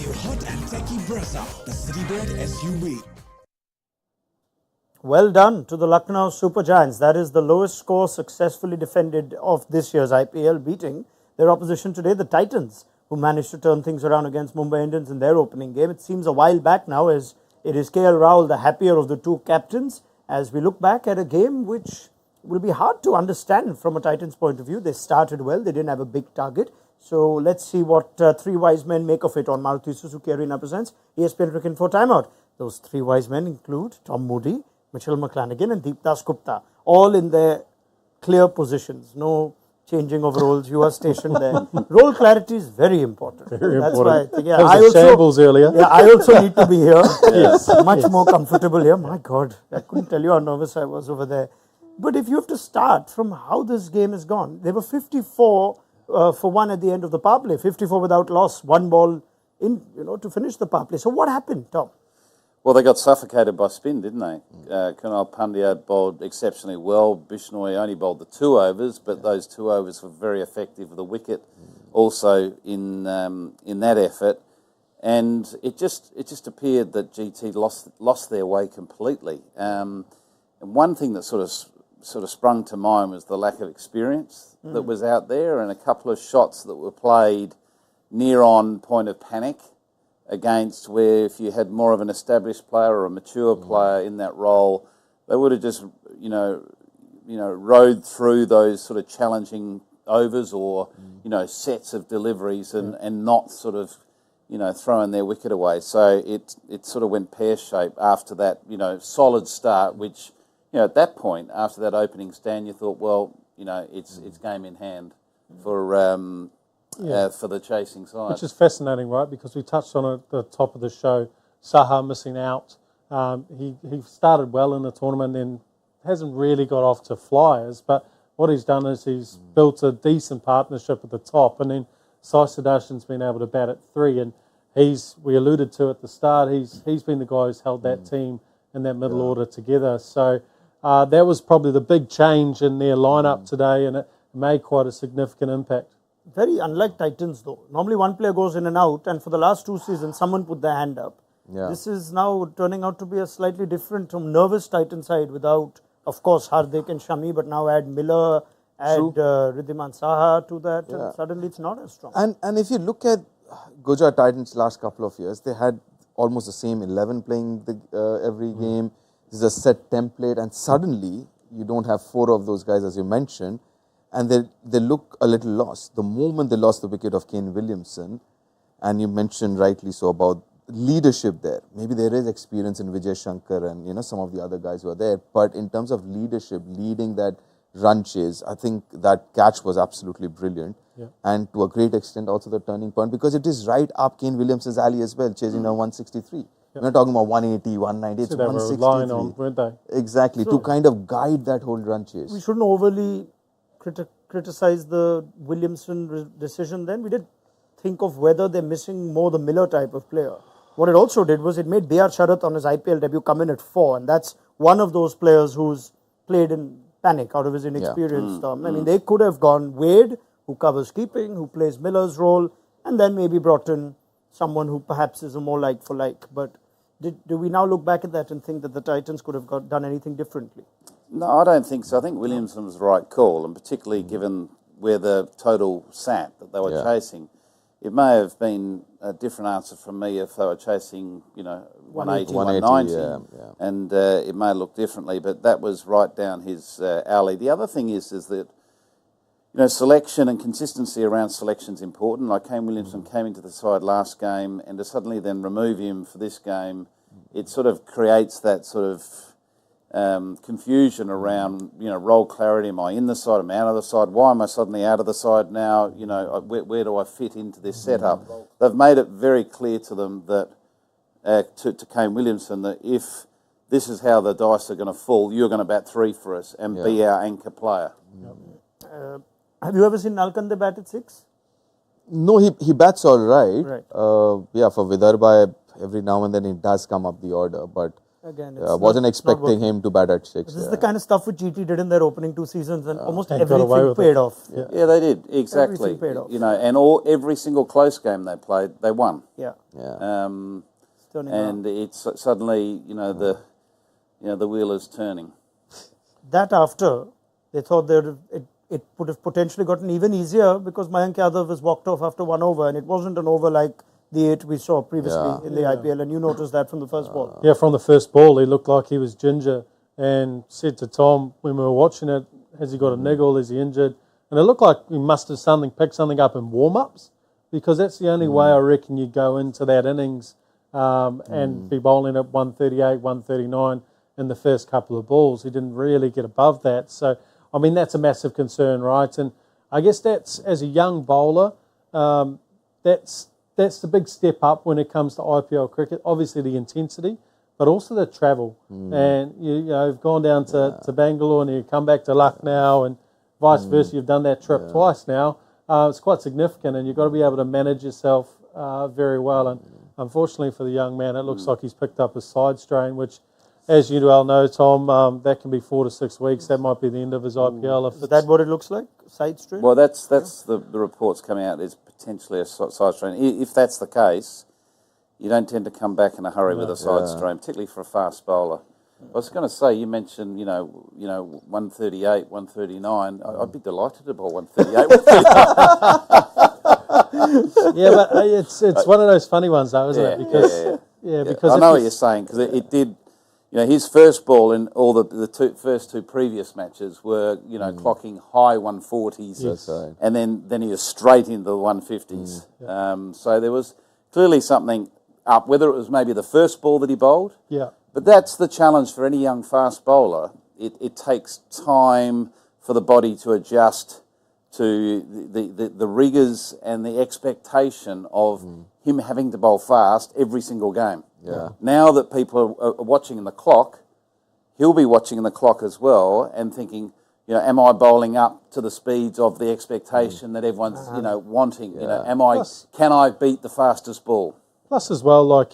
your hot and techy Brezza, the Citybird SUV. Well done to the Lucknow Super Giants. That is the lowest score successfully defended of this year's IPL, beating their opposition today, the Titans, who managed to turn things around against Mumbai Indians in their opening game. It seems a while back now, as it is KL Rahul, the happier of the two captains, as we look back at a game which will be hard to understand from a Titans point of view. They started well, they didn't have a big target. So let's see what three wise men make of it on Maruti Suzuki Arena presents ESPN Cricket for Timeout. Those three wise men include Tom Moody, Mitchell McClenaghan and Deep Dasgupta, all in their clear positions. No changing of roles. You are stationed there. Role clarity is very important. Very That's important. why I think, yeah, That was shambles earlier. Yeah, I also need to be here. Yes. Much more comfortable here. My God, I couldn't tell you how nervous I was over there. But if you have to start from how this game has gone, they were 54 for one at the end of the power play, 54 without loss, one ball in, to finish the power play. So what happened, Tom? Well, they got suffocated by spin, didn't they? Kunal Pandya bowled exceptionally well. Bishnoi only bowled the 2 overs, but those 2 overs were very effective with the wicket also in that effort. And it just appeared that GT lost their way completely. And one thing that sort of sprung to mind was the lack of experience that was out there, and a couple of shots that were played near on point of panic against, where if you had more of an established player or a mature player in that role, they would have just rode through those sort of challenging overs or sets of deliveries and not sort of throwing their wicket away. So it sort of went pear-shaped after that solid start, which at that point, after that opening stand, you thought, well, it's game in hand for the chasing side. Which is fascinating, right? Because we touched on it at the top of the show. Saha missing out. He started well in the tournament, then hasn't really got off to flyers. But what he's done is he's built a decent partnership at the top, and then Sai Sudarshan's been able to bat at 3. And we alluded to at the start, he's been the guy who's held that team in that middle order together. So that was probably the big change in their lineup today, and it made quite a significant impact. Very unlike Titans, though. Normally one player goes in and out, and for the last 2 seasons, someone put their hand up. Yeah. This is now turning out to be a slightly different, nervous Titan side without, of course, Hardik and Shami, but now add Miller, add Riddhiman Saha to that, and suddenly it's not as strong. And if you look at Gujarat Titans last couple of years, they had almost the same 11 playing every game. This is a set template, and suddenly you don't have 4 of those guys, as you mentioned, and they look a little lost. The moment they lost the wicket of Kane Williamson, and you mentioned rightly so about leadership there. Maybe there is experience in Vijay Shankar and some of the other guys who are there, but in terms of leadership, leading that run chase, I think that catch was absolutely brilliant. Yeah. And to a great extent also the turning point, because it is right up Kane Williamson's alley as well, chasing down 163. Yeah. We're not talking about 180, 190, it's 163. They were relying on, weren't they? Exactly, to kind of guide that whole run chase. We shouldn't overly criticize the Williamson decision then. We did think of whether they're missing more the Miller type of player. What it also did was it made B.R. Sharath on his IPL debut come in at 4, and that's one of those players who's played in panic out of his inexperience. I mean, they could have gone Wade, who covers keeping, who plays Miller's role, and then maybe brought in someone who perhaps is a more like for like. But do we now look back at that and think that the Titans could have done anything differently? No, I don't think so. I think Williamson was the right call, and particularly given where the total sat that they were chasing. It may have been a different answer from me if they were chasing, 180, 190, and it may look differently, but that was right down his alley. The other thing is that, selection and consistency around selection is important. Like Kane Williamson came into the side last game, and to suddenly then remove him for this game, it sort of creates that sort of confusion around, role clarity. Am I in the side? Am I out of the side? Why am I suddenly out of the side now? Where do I fit into this setup? They've made it very clear to them that, to Kane Williamson, that if this is how the dice are going to fall, you're going to bat 3 for us and be our anchor player. Have you ever seen Nalkande bat at 6? No, he bats all right. For Vidarbha, every now and then it does come up the order, but Again, wasn't expecting him to bat at 6. This is the kind of stuff which GT did in their opening 2 seasons, and almost And got away everything with paid it. off. Yeah, they did exactly. Everything paid off. You know, and every single close game they played, they won. Yeah. Turning And around. it's suddenly, the wheel is turning. That after, they thought that it would have potentially gotten even easier because Mayank Yadav was walked off after 1 over, and it wasn't an over like the 8 we saw previously in the IPL, and you noticed that from the first ball. Yeah, from the first ball, he looked like he was ginger, and said to Tom when we were watching it, has he got a niggle, is he injured? And it looked like he must have picked something up in warm-ups, because that's the only way I reckon you go into that innings and be bowling at 138, 139 in the first couple of balls. He didn't really get above that. So, I mean, that's a massive concern, right? And I guess that's, as a young bowler, that's the big step up when it comes to IPL cricket. Obviously the intensity, but also the travel. And you've gone down to Bangalore and you come back to Lucknow and vice versa. You've done that trip twice now. It's quite significant, and you've got to be able to manage yourself very well. And unfortunately for the young man, it looks like he's picked up a side strain, which, as you well know, Tom, that can be 4 to 6 weeks. That might be the end of his IPL. Is that what it looks like? Side strain? Well, that's the reports coming out. There's potentially a side strain. If that's the case, you don't tend to come back in a hurry with a side strain, particularly for a fast bowler. I was going to say, you mentioned, 138, 139. I'd be delighted to bowl 138. Yeah, but it's one of those funny ones, though, isn't it? Because because I know what you're saying, because it did. His first ball in all the first two previous matches were, clocking high 140s, That's right. and then he was straight into the 150s. So there was clearly something up, whether it was maybe the first ball that he bowled. Yeah. But that's the challenge for any young fast bowler. It takes time for the body to adjust to the rigours and the expectation of him having to bowl fast every single game. Yeah. Now that people are watching the clock, he'll be watching the clock as well and thinking, am I bowling up to the speeds of the expectation that everyone's, wanting? Can I beat the fastest ball? Plus, as well, I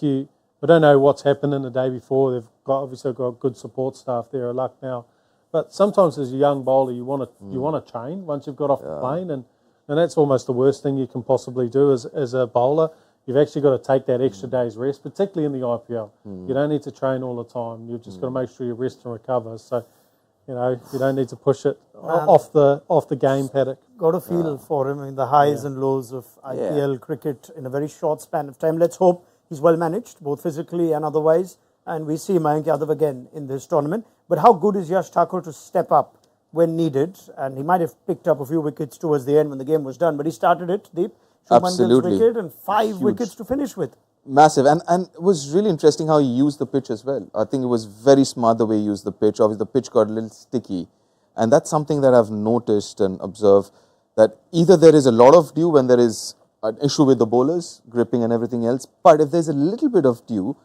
don't know what's happened in the day before. They've obviously got good support staff there at Lucknow. But sometimes as a young bowler, you want to train once you've got off the plane, and that's almost the worst thing you can possibly do as a bowler. You've actually got to take that extra day's rest, particularly in the IPL. You don't need to train all the time. You've just got to make sure you rest and recover. So, you don't need to push it off the game paddock. Got a feel for him in the highs and lows of IPL cricket in a very short span of time. Let's hope he's well managed, both physically and otherwise, and we see Mayank Yadav again in this tournament. But how good is Yash Thakur to step up when needed? And he might have picked up a few wickets towards the end when the game was done, but he started it, Deep. Absolutely. Wicket and 5 Huge. wickets to finish with. Massive. And it was really interesting how he used the pitch as well. I think it was very smart the way he used the pitch. Obviously, the pitch got a little sticky. And that's something that I've noticed and observed, that either there is a lot of dew when there is an issue with the bowlers, gripping and everything else. But if there's a little bit of dew,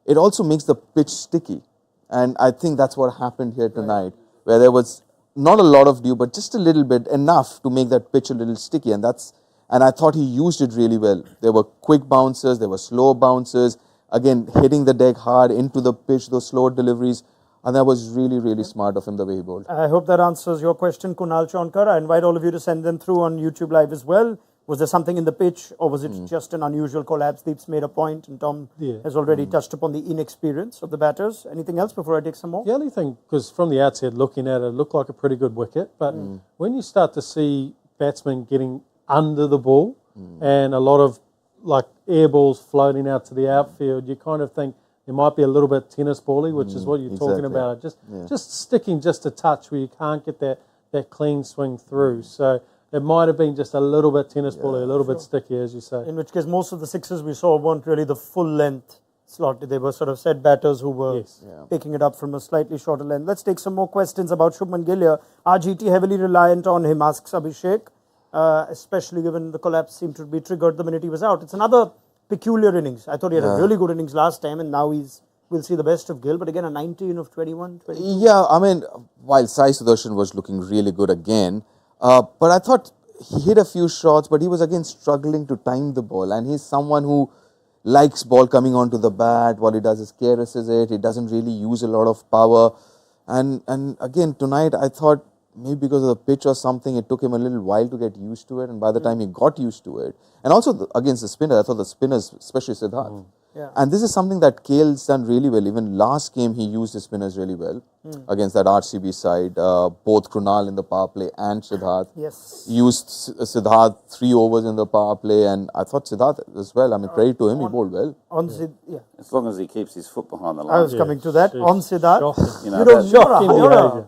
it also makes the pitch sticky. And I think that's what happened here tonight, where there was not a lot of dew, but just a little bit, enough to make that pitch a little sticky. And I thought he used it really well. There were quick bounces, there were slow bounces, again, hitting the deck hard into the pitch, those slow deliveries. And that was really, really smart of him, the way he bowled. I hope that answers your question, Kunal Chonkar. I invite all of you to send them through on YouTube Live as well. Was there something in the pitch, or was it just an unusual collapse? Deep's made a point, and Tom has already touched upon the inexperience of the batters. Anything else before I take some more? The only thing, because from the outside looking at it, it looked like a pretty good wicket. But when you start to see batsmen getting under the ball and a lot of air balls floating out to the outfield, you kind of think it might be a little bit tennis bally, which is what you're talking about. Just sticking just a touch where you can't get that clean swing through. So it might have been just a little bit tennis bally, a little bit sticky, as you say. In which case, most of the sixes we saw weren't really the full length slot. They were sort of set batters who were picking it up from a slightly shorter length. Let's take some more questions about Shubman Gill here. Are GT heavily reliant on him, asks Abhishek, especially given the collapse seemed to be triggered the minute he was out. It's another peculiar innings. I thought he had a really good innings last time, and now we'll see the best of Gill. But again, a 19 of 21, 22. Yeah, I mean, while Sai Sudarshan was looking really good again, but I thought he hit a few shots, but he was again struggling to time the ball. And he's someone who likes ball coming onto the bat. What he does is caresses it. He doesn't really use a lot of power. And again, tonight I thought maybe because of the pitch or something, it took him a little while to get used to it. And by the time he got used to it, and also against the spinner, I thought the spinners, especially Siddharth. Yeah. And this is something that KL's done really well. Even last game, he used his spinners really well against that RCB side. Both Krunal in the power play and Siddharth. Yes. Used Siddharth 3 overs in the power play, and I thought Siddharth as well. I mean, credit to him, he bowled well. As long as he keeps his foot behind the line. I was coming to that. On Siddharth. You know,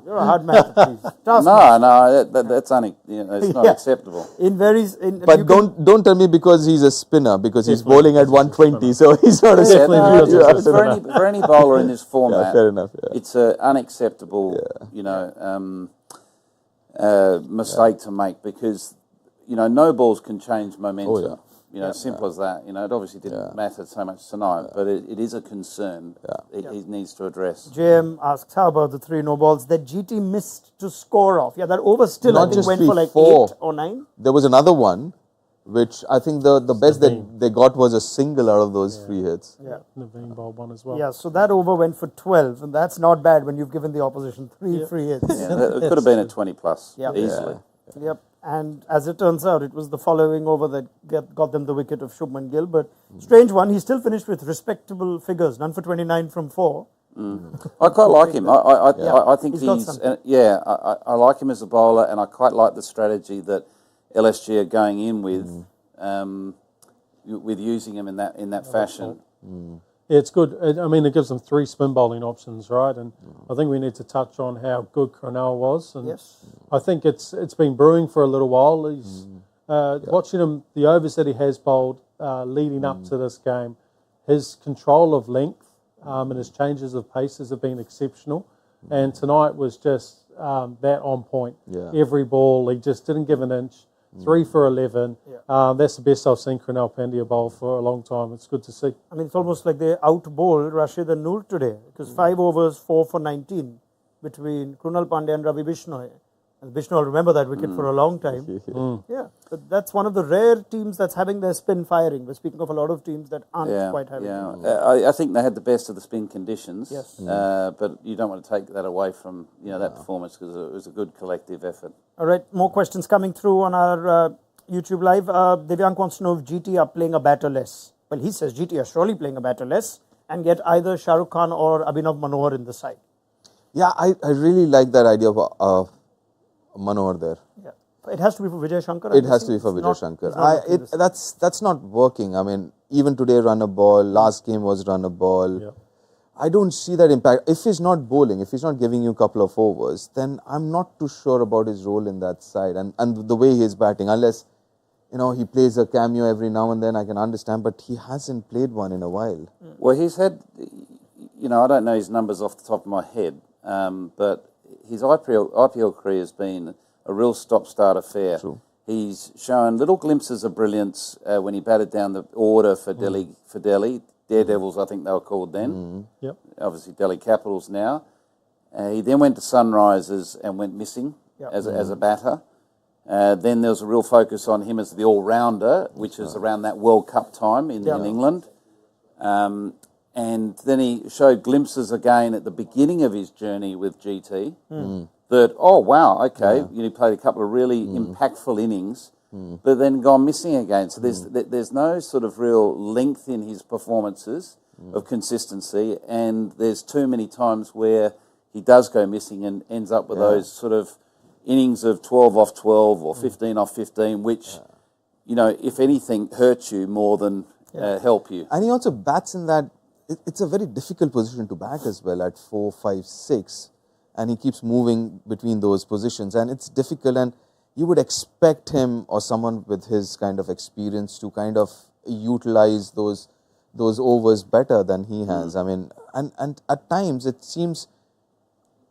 You're a hard man to please. That's it's not acceptable. But don't tell me because he's a spinner, because he's bowling at 120, so he's not a spinner. For any bowler in this format, fair enough, it's an unacceptable, mistake to make, because no balls can change momentum. Simple as that. It obviously didn't matter so much tonight, but it is a concern he needs to address. JM asks, how about the 3 no balls that GT missed to score off? Yeah, that over still Not I think just went 3, for like 4. 8 or 9. There was another one, which I think the best that they got was a single out of those 3 hits. Yeah. Naveen bowled one as well. Yeah, so that over went for 12, and that's not bad when you've given the opposition 3 free hits. It could have been a 20 plus easily. Yep. And as it turns out, it was the following over that got them the wicket of Shubman Gill. But strange one, he still finished with respectable figures, none for 29 from 4. I quite like him. I think he's I like him as a bowler, and I quite like the strategy that LSG are going in with using him in that fashion. Yeah, it's good. I mean, it gives them 3 spin bowling options, right? And I think we need to touch on how good Krunal was. And I think it's been brewing for a little while. He's watching him, the overs that he has bowled leading up to this game, his control of length and his changes of paces have been exceptional. And tonight was just that on point. Yeah. Every ball, he just didn't give an inch. 3 for 11. That's the best I've seen Krunal Pandya bowl for a long time. It's good to see. I mean, it's almost like they out-bowled Rashid and Noor today, because 5 overs, 4 for 19 between Krunal Pandya and Ravi Bishnoi. And Bishnoi will remember that wicket for a long time. Yeah, but that's one of the rare teams that's having their spin firing. We're speaking of a lot of teams that aren't quite having it. I think they had the best of the spin conditions. Yes. But you don't want to take that away from that performance, because it was a good collective effort. All right, more questions coming through on our YouTube Live. Divyank wants to know if GT are playing a batter less. Well, he says GT are surely playing a batter less and get either Shah Rukh Khan or Abhinav Manohar in the side. Yeah, I really like that idea of Manohar there. Yeah. It has to be for Vijay Shankar. It has to be for Vijay Shankar. That's not working. I mean, even today run a ball, last game was run a ball. Yeah. I don't see that impact. If he's not bowling, if he's not giving you a couple of overs, then I'm not too sure about his role in that side and the way he's batting. Unless, he plays a cameo every now and then, I can understand, but he hasn't played one in a while. Well, he's had, I don't know his numbers off the top of my head, but his IPL career has been a real stop-start affair. True. He's shown little glimpses of brilliance when he batted down the order for Delhi. Daredevils, I think they were called then. Yep. Obviously, Delhi Capitals now. He then went to Sunrisers and went missing as a batter. Then there was a real focus on him as the all-rounder, which is around that World Cup time in England. And then he showed glimpses again at the beginning of his journey with GT that, oh, wow, okay, he played a couple of really impactful innings, but then gone missing again. So there's no sort of real length in his performances of consistency, and there's too many times where he does go missing and ends up with those sort of innings of 12 off 12 or 15 off 15, which, if anything, hurt you more than help you. And he also bats in that, it's a very difficult position to bat as well at 4, 5, 6. And he keeps moving between those positions. And it's difficult, and you would expect him or someone with his kind of experience to kind of utilize those overs better than he has. I mean, and at times it seems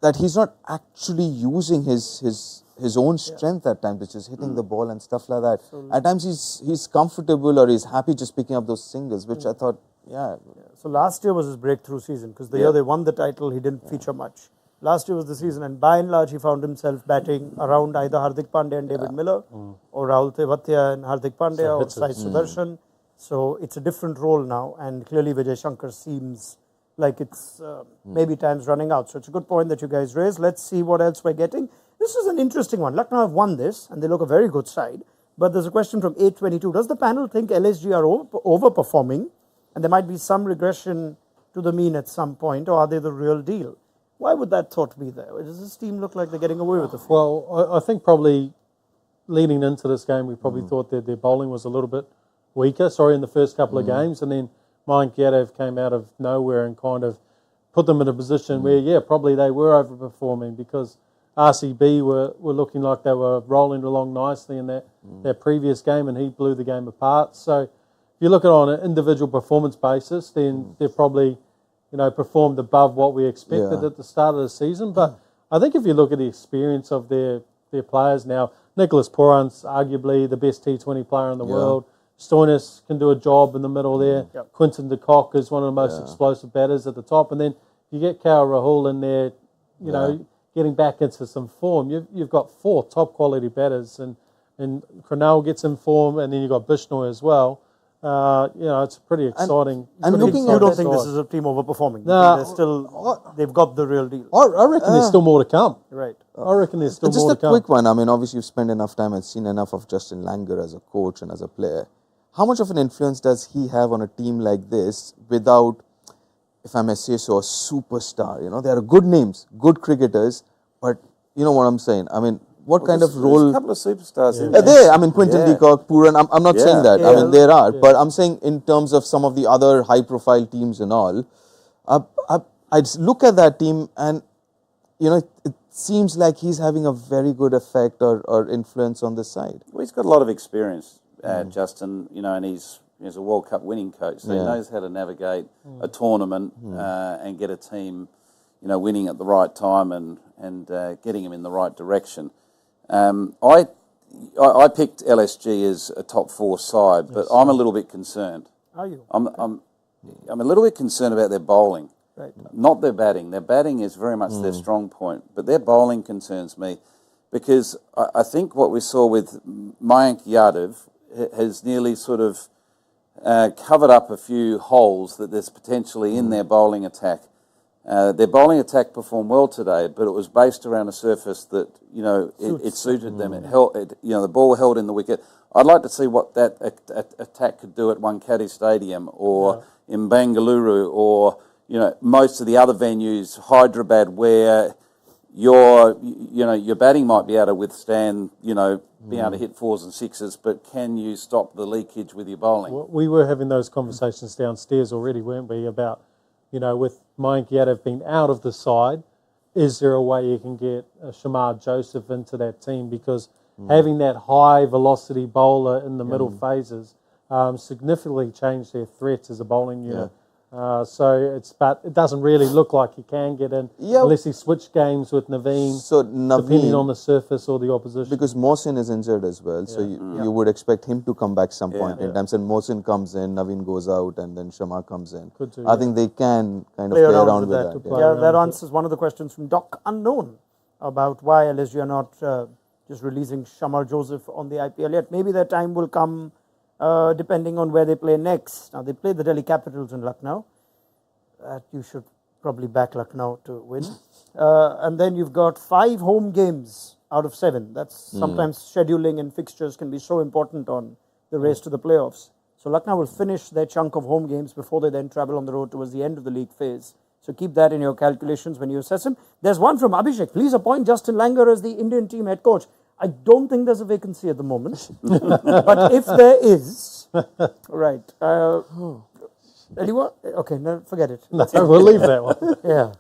that he's not actually using his own strength at times, which is hitting the ball and stuff like that. At times he's comfortable or he's happy just picking up those singles, which I thought, So last year was his breakthrough season, because the year they won the title, he didn't feature much. Last year was the season, and by and large, he found himself batting around either Hardik Pandya and David Miller, or Rahul Tewatia and Hardik Pandya, or Sai Sudarshan. So it's a different role now, and clearly Vijay Shankar seems like it's maybe time's running out. So it's a good point that you guys raised. Let's see what else we're getting. This is an interesting one. Lucknow have won this, and they look a very good side. But there's a question from 822. Does the panel think LSG are overperforming, and there might be some regression to the mean at some point, or are they the real deal? Why would that thought be there? Does this team look like they're getting away with the field? Well, I think probably leading into this game, we probably thought that their bowling was a little bit weaker, in the first couple of games, and then Mayank Yadav came out of nowhere and kind of put them in a position where, probably they were overperforming because RCB were looking like they were rolling along nicely in their previous game, and he blew the game apart. So if you look at it on an individual performance basis, then they're probably, performed above what we expected at the start of the season. But I think if you look at the experience of their players now, Nicholas Pooran's arguably the best T20 player in the world. Stoinis can do a job in the middle there. Quinton de Kock is one of the most explosive batters at the top. And then you get K.L. Rahul in there, getting back into some form. You've got 4 top quality batters, and Cronell gets in form, and then you've got Bishnoi as well. It's pretty exciting. And looking, you don't think this is a team overperforming? No, they've got the real deal. I reckon there's still more to come. Right. I reckon there's still just more to come. Just a quick one. I mean, obviously you've spent enough time and seen enough of Justin Langer as a coach and as a player. How much of an influence does he have on a team like this without, if I may say so, a superstar? They are good names, good cricketers, but you know what I'm saying? I mean, what kind of role? There's a couple of superstars in there. Quinton de Kock, Pooran, I'm not saying that. I mean, there are. But I'm saying in terms of some of the other high-profile teams and all, I look at that team and, it seems like he's having a very good effect or influence on the side. Well, he's got a lot of experience, Justin, and he's a World Cup winning coach, so he knows how to navigate a tournament and get a team, winning at the right time and getting them in the right direction. I picked LSG as a top 4 side, but I'm a little bit concerned. Are you? I'm a little bit concerned about their bowling. Right. Not their batting. Their batting is very much their strong point, but their bowling concerns me because I think what we saw with Mayank Yadav has nearly sort of covered up a few holes that there's potentially in their bowling attack. Their bowling attack performed well today, but it was based around a surface that it suited them. It held, the ball held in the wicket. I'd like to see what that attack could do at Wankhede Stadium or in Bengaluru or most of the other venues, Hyderabad, where your batting might be able to withstand being able to hit 4s and 6s, but can you stop the leakage with your bowling? Well, we were having those conversations downstairs already, weren't we, about with Mayank Yadav being out of the side, is there a way you can get Shamar Joseph into that team? Because having that high velocity bowler in the middle phases significantly changed their threats as a bowling unit. But it doesn't really look like he can get in unless he switched games with Naveen, depending on the surface or the opposition. Because Mohsin is injured as well, so you would expect him to come back some point in time. So Mohsin comes in, Naveen goes out, and then Shamar comes in. I think they can kind of play around with that. That answers one of the questions from Doc Unknown about why LSG are not just releasing Shamar Joseph on the IPL yet. Maybe their time will come depending on where they play next. Now, they play the Delhi Capitals in Lucknow. You should probably back Lucknow to win. And then you've got 5 home games out of 7. That's sometimes scheduling and fixtures can be so important on the race to the playoffs. So Lucknow will finish their chunk of home games before they then travel on the road towards the end of the league phase. So keep that in your calculations when you assess him. There's one from Abhishek. Please appoint Justin Langer as the Indian team head coach. I don't think there's a vacancy at the moment. But if there is, right. Anyone? Okay, no, forget it. No, we'll leave that one. Yeah.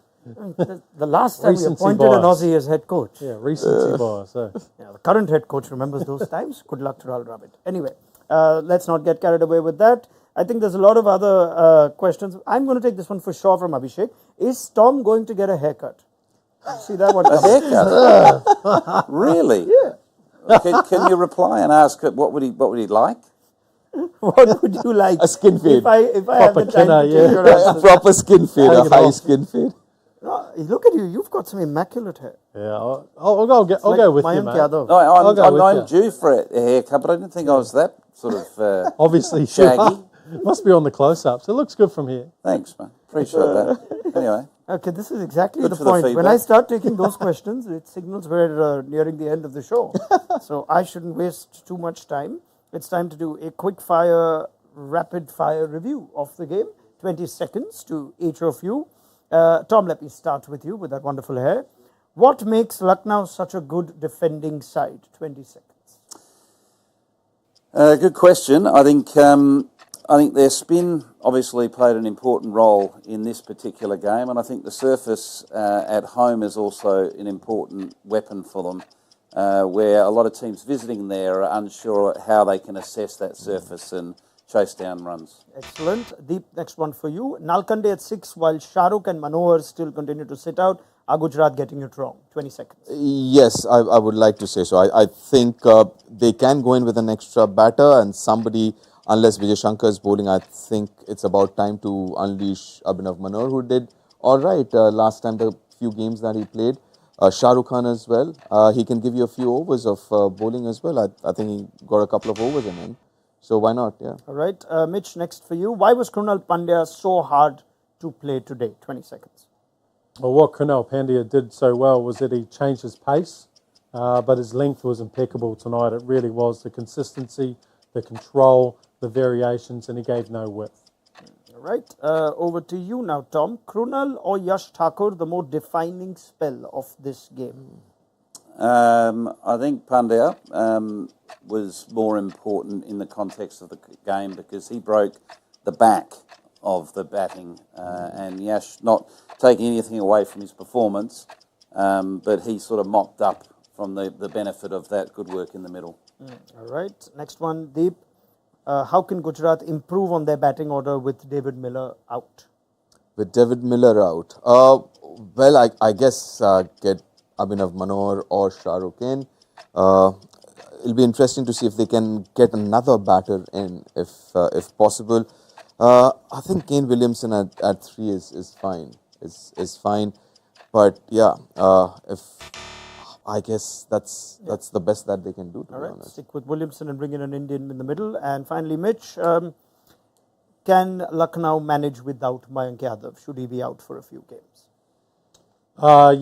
The last time we appointed an Aussie as head coach. Yeah, recency bias. The current head coach remembers those times. Good luck to Rahul Dravid. Anyway, let's not get carried away with that. I think there's a lot of other questions. I'm going to take this one for sure from Abhishek. Is Tom going to get a haircut? See that one? A haircut? Really? Yeah. Can you reply and ask what would he like? What would you like? A skin fade. If I have the time to change your answers. A proper skin fade, a high skin fade. No, look at you. You've got some immaculate hair. Yeah, I'll go with you, mate. Yadav. No, I'm due for a haircut, but I didn't think I was that sort of obviously shaggy. Must be on the close-ups. It looks good from here. Thanks, man. Appreciate that. Anyway. Okay, this is exactly Good the for the point. When feedback. I start taking those questions, it signals we're nearing the end of the show. So I shouldn't waste too much time. It's time to do a quick-fire, rapid-fire review of the game. 20 seconds to each of you. Tom, let me start with you with that wonderful hair. What makes Lucknow such a good defending side? 20 seconds. Good question. I think their spin obviously played an important role in this particular game, and I think the surface at home is also an important weapon for them, where a lot of teams visiting there are unsure how they can assess that surface and chase down runs. Excellent. Deep, next one for you. Nalkande at 6, while Shahrukh and Manohar still continue to sit out. Are Gujarat getting it wrong? 20 seconds. Yes, I would like to say so. I think they can go in with an extra batter and somebody, unless Vijay Shankar is bowling, I think it's about time to unleash Abhinav Manohar, who did all right last time, the few games that he played. Shah Rukh Khan as well. He can give you a few overs of bowling as well. I think he got a couple of overs in him. So why not? Yeah. All right. Mitch, next for you. Why was Krunal Pandya so hard to play today? 20 seconds. Well, what Krunal Pandya did so well was that he changed his pace, but his length was impeccable tonight. It really was. The consistency, the control, the variations, and he gave no width. All right. Over to you now, Tom. Krunal or Yash Thakur, the more defining spell of this game? I think Pandya was more important in the context of the game because he broke the back of the batting, and Yash not taking anything away from his performance, but he sort of mopped up from the benefit of that good work in the middle. All right. Next one, Deep. How can Gujarat improve on their batting order with David Miller out? With David Miller out, well, I guess get Abhinav Manohar or Shah Rukh in. It'll be interesting to see if they can get another batter in, if possible. I think Kane Williamson at 3 is fine. Is fine, but yeah, if I guess that's the best that they can do. To All be right, honest. stick with Williamson and bring in an Indian in the middle. And finally, Mitch, can Lucknow manage without Mayank Yadav? Should he be out for a few games?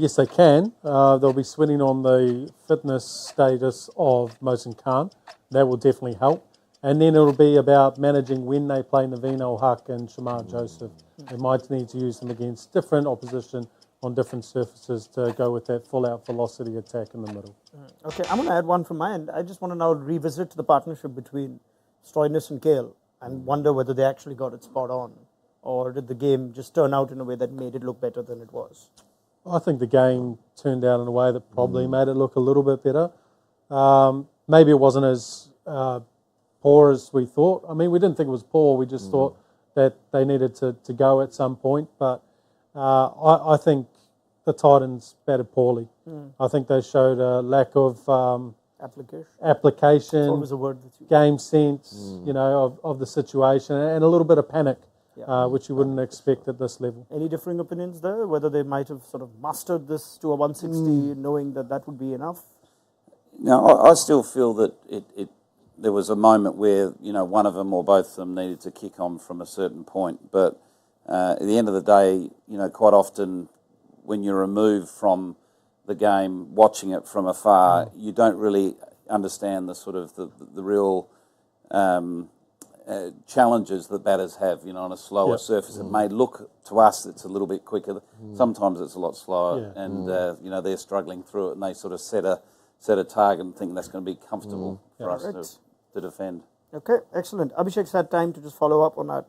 Yes, they can. They'll be swinging on the fitness status of Mohsin Khan. That will definitely help. And then it'll be about managing when they play Naveen Ul-Haq and Shamar Joseph. They might need to use them against different opposition on different surfaces to go with that full-out velocity attack in the middle. Okay, I'm going to add one from my end. I just want to now revisit the partnership between Stoinis and Gill and wonder whether they actually got it spot on, or did the game just turn out in a way that made it look better than it was? I think the game turned out in a way that probably made it look a little bit better. Maybe it wasn't as poor as we thought. I mean, we didn't think it was poor. We just thought that they needed to go at some point. But I think the Titans batted poorly. I think they showed a lack of application, It's always a word that you... game sense, of the situation, and a little bit of panic, which you wouldn't expect at this level. Any differing opinions there? Whether they might have sort of mastered this to a 160, knowing that that would be enough? No, I still feel that there was a moment where, one of them or both of them needed to kick on from a certain point. But at the end of the day, quite often when you're removed from the game, watching it from afar, you don't really understand the sort of the real challenges that batters have, on a slower surface. It may look to us it's a little bit quicker. Sometimes it's a lot slower, and they're struggling through it, and they sort of set a target and think that's going to be comfortable for us to defend. Okay, excellent. Abhishek's had time to just follow up on that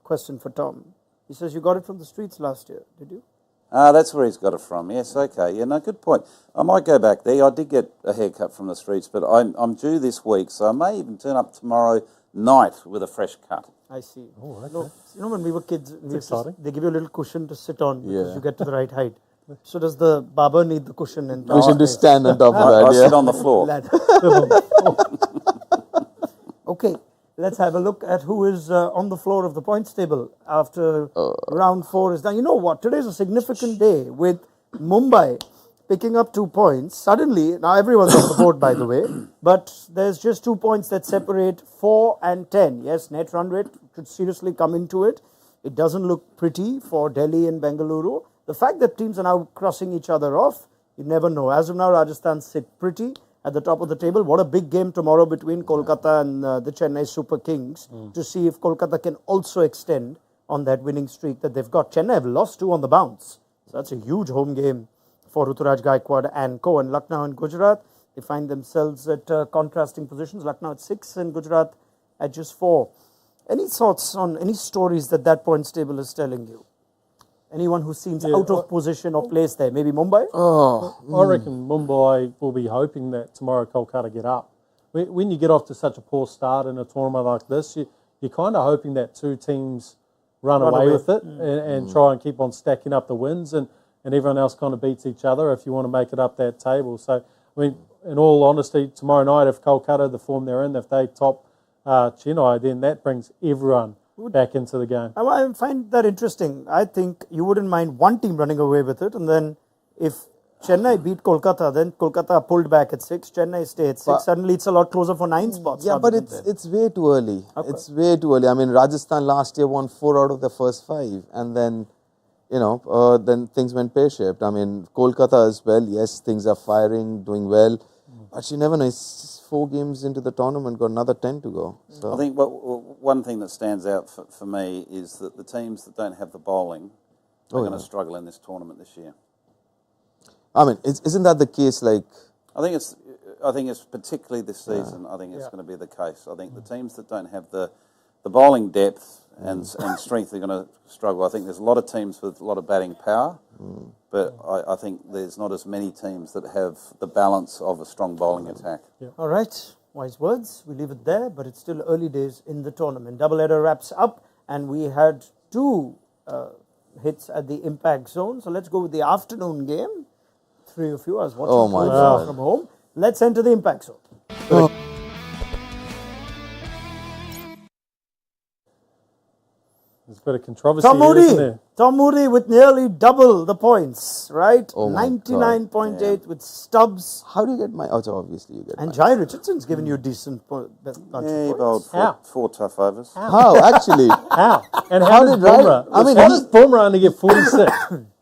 question for Tom. He says you got it from the streets last year, did you? That's where he's got it from. Yes, okay. Yeah, no, good point. I might go back there. I did get a haircut from the streets, but I'm due this week, so I may even turn up tomorrow night with a fresh cut. I see. Oh, okay. When we were kids, exciting. they give you a little cushion to sit on because you get to the right height. So does the barber need the cushion? And We should just stand on top of I that. sit on the floor. Okay, let's have a look at who is on the floor of the points table after round 4 is done. You know what? Today is a significant day with Mumbai picking up 2 points. Suddenly, now everyone's on the board, by the way, but there's just 2 points that separate 4 and 10. Yes, net run rate could seriously come into it. It doesn't look pretty for Delhi and Bengaluru. The fact that teams are now crossing each other off, you never know. As of now, Rajasthan sit pretty at the top of the table. What a big game tomorrow between Kolkata and the Chennai Super Kings to see if Kolkata can also extend on that winning streak that they've got. Chennai have lost 2 on the bounce. So that's a huge home game for Ruturaj Gaikwad and co. And Lucknow and Gujarat, they find themselves at contrasting positions. Lucknow at 6 and Gujarat at just 4. Any thoughts on any stories that points table is telling you? Anyone who seems out of position or place there? Maybe Mumbai? I reckon Mumbai will be hoping that tomorrow Kolkata get up. When you get off to such a poor start in a tournament like this, you're kind of hoping that 2 teams run away with it and try and keep on stacking up the wins and everyone else kind of beats each other if you want to make it up that table. So, I mean, in all honesty, tomorrow night, if Kolkata, the form they're in, if they top Chennai, then that brings everyone back into the game. I find that interesting. I think you wouldn't mind one team running away with it, and then if Chennai beat Kolkata, then Kolkata pulled back at 6, Chennai stay at 6. Suddenly it's a lot closer for 9 spots. Yeah, but it's way too early. Okay. It's way too early. I mean, Rajasthan last year won 4 out of the first 5, and then, then things went pear-shaped. I mean, Kolkata as well, yes, things are firing, doing well, but you never know. It's just 4 games into the tournament, got another 10 to go. So I think one thing that stands out for me is that the teams that don't have the bowling are going to struggle in this tournament this year. I mean, isn't that the case? Like, I think it's particularly this season. I think it's going to be the case. I think the teams that don't have the bowling depth and strength are going to struggle. I think there's a lot of teams with a lot of batting power, but I think there's not as many teams that have the balance of a strong bowling attack. Yeah. All right, wise words. We leave it there, but it's still early days in the tournament. Doubleheader wraps up, and we had 2 hits at the impact zone. So let's go with the afternoon game. 3 of you, I was watching from home. Let's enter the impact zone. There's a bit of controversy here, isn't there? Tom Moody with nearly double the points, right? 99.8 with Stubbs. how do you get my... Oh, so obviously you get And mine. Jai Richardson's given you a decent bunch of He points. bowled 4 tough overs. How, actually? How? And how did Bumrah? I mean, how did Bumrah only get 46?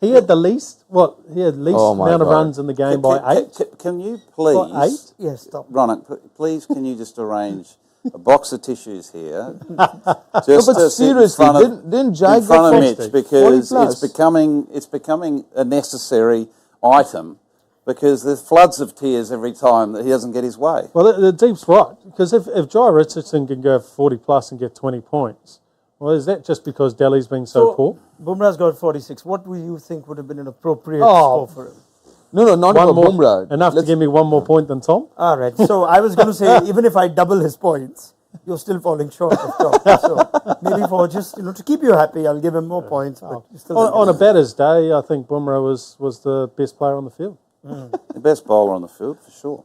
He had the least, amount of runs in the game by 8. Can you please... By 8? Yes, stop. Raunak, please can you just arrange a box of tissues here? Just No, but to sit seriously, in front of, didn't Jai in front of get Mitch, because 40 it's becoming a necessary item, because there's floods of tears every time that he doesn't get his way. Well, the Deep's right, because if Jai Richardson can go 40 plus and get 20 points, well, is that just because Delhi's been so poor? Bumrah's got 46. What do you think would have been an appropriate score for him? No, not One for more, Bumrah. enough to give me 1 more point than Tom? All right. So I was going to say, even if I double his points, you're still falling short of Tom. So maybe for just, to keep you happy, I'll give him more points. But you still On a batter's day, I think Bumrah was the best player on the field. The best bowler on the field, for sure.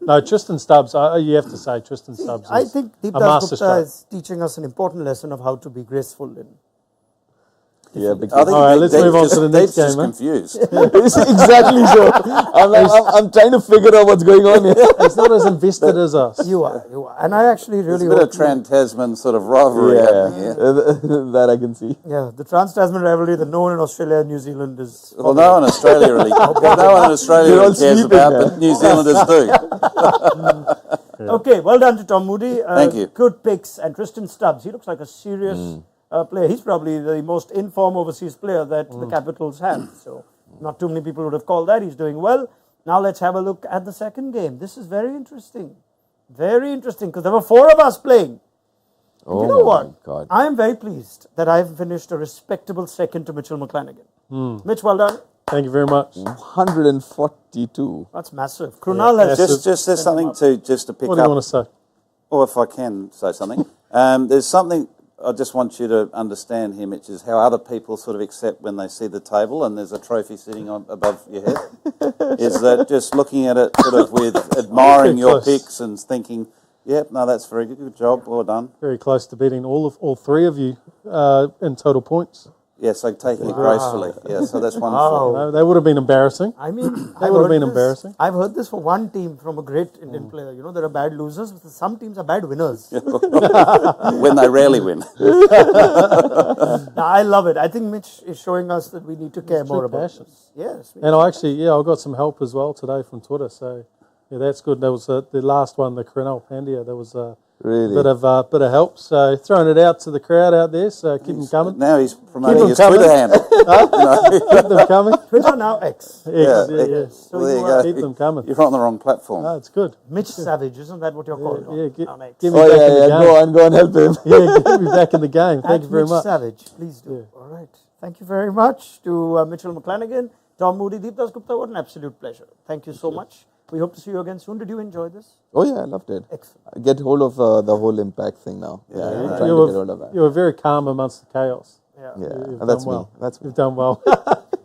No, Tristan Stubbs, you have to say Tristan Stubbs I is think Deep a master Dasgupta stroke. is teaching us an important lesson of how to be graceful in. Yeah, I because think All right, let's move on to the next Dave's game, just man. confused. exactly so. I'm trying to figure out what's going on here. He's not as invested as us. You are. And I actually There's really a bit hope of Trans-Tasman sort of rivalry happening here. That I can see. the Trans-Tasman rivalry that no one in Australia and New Zealand is... Well, no one in Australia really, cares They're all about, sleeping but New Zealanders do. Okay, well done to Tom Moody. Thank you. Good picks. And Tristan Stubbs, he looks like a serious player. He's probably the most in-form overseas player that the Capitals have. So not too many people would have called that. He's doing well. Now let's have a look at the second game. This is very interesting. Very interesting, because there were 4 of us playing. And you know what? God. I am very pleased that I've finished a respectable second to Mitchell McClenaghan. Mitch, well done. Thank you very much. 142. That's massive. Krunal has Just there's something to pick What do you up, want to say? or if I can say something. There's something I just want you to understand here, Mitch, is how other people sort of accept when they see the table and there's a trophy sitting above your head. Is that just looking at it sort of with admiring your close. picks and thinking, yep, no, that's very good job, well done. Very close to beating all 3 of you in total points. So taking it gracefully. Yeah, so that's wonderful. No, they would have been embarrassing. I mean, That would have been embarrassing. I've heard this for one team from a great Indian player. You know, there are bad losers, but some teams are bad winners. When they rarely win. Now, I love it. I think Mitch is showing us that we need to care more about passion. this. Yes. And I got some help as well today from Twitter. So, yeah, that's good. There was the last one, the Cornell Pandya. There was a Really? bit of help. So, throwing it out to the crowd out there. So, keep them coming. Now he's promoting them his coming. Twitter handle. Keep them coming. Twitter now X. Yes, Yeah. Yes. So Well, there you you are go. Keep them coming. You're on the wrong platform. Oh, it's good. Mitch Savage, isn't that what you're called? Yeah, on X? give me Oh, back yeah, in the yeah. game. Go on help him. Yeah, get me back in the game. Thank you very Mitch much. Savage, please do. All right. Thank you very much to Mitchell McClenaghan, Tom Moody, Deep Dasgupta. What an absolute pleasure. Thank you so much. We hope to see you again soon. Did you enjoy this? Oh, yeah, I loved it. Excellent. Get hold of the whole impact thing now. Yeah, I'm trying to get hold of that. You were very calm amongst the chaos. Yeah. Yeah, You've and that's done me. well. That's me. You've done well.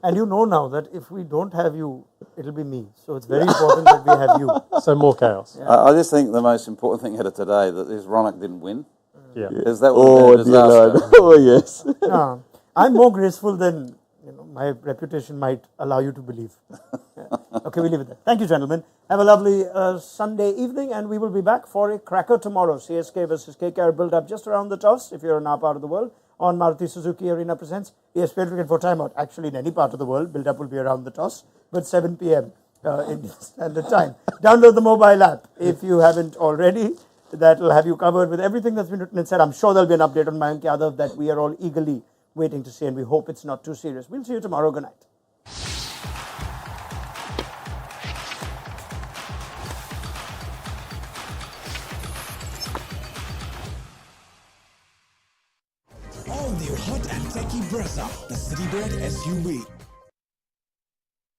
And you know now that if we don't have you, it'll be me. So it's very important that we have you. So more chaos. I just think the most important thing out of today that is Raunak didn't win. Yeah. Because that would Oh, have been dear a disaster. Lord. Oh, yes. No, I'm more graceful than my reputation might allow you to believe. Yeah. Okay, we leave it there. Thank you, gentlemen. Have a lovely Sunday evening, and we will be back for a cracker tomorrow. CSK versus KKR build up just around the toss, if you're in our part of the world, on Maruti Suzuki Arena presents ESPN Cricket for Timeout. Actually, in any part of the world, build up will be around the toss, but 7 p.m. Indian Standard Time. Download the mobile app if you haven't already. That will have you covered with everything that's been written and said. I'm sure there'll be an update on Mayank Yadav that we are all eagerly waiting to see, and we hope it's not too serious. We'll see you tomorrow. Good night. All new hot and techy Brezza, the Citybird SUV.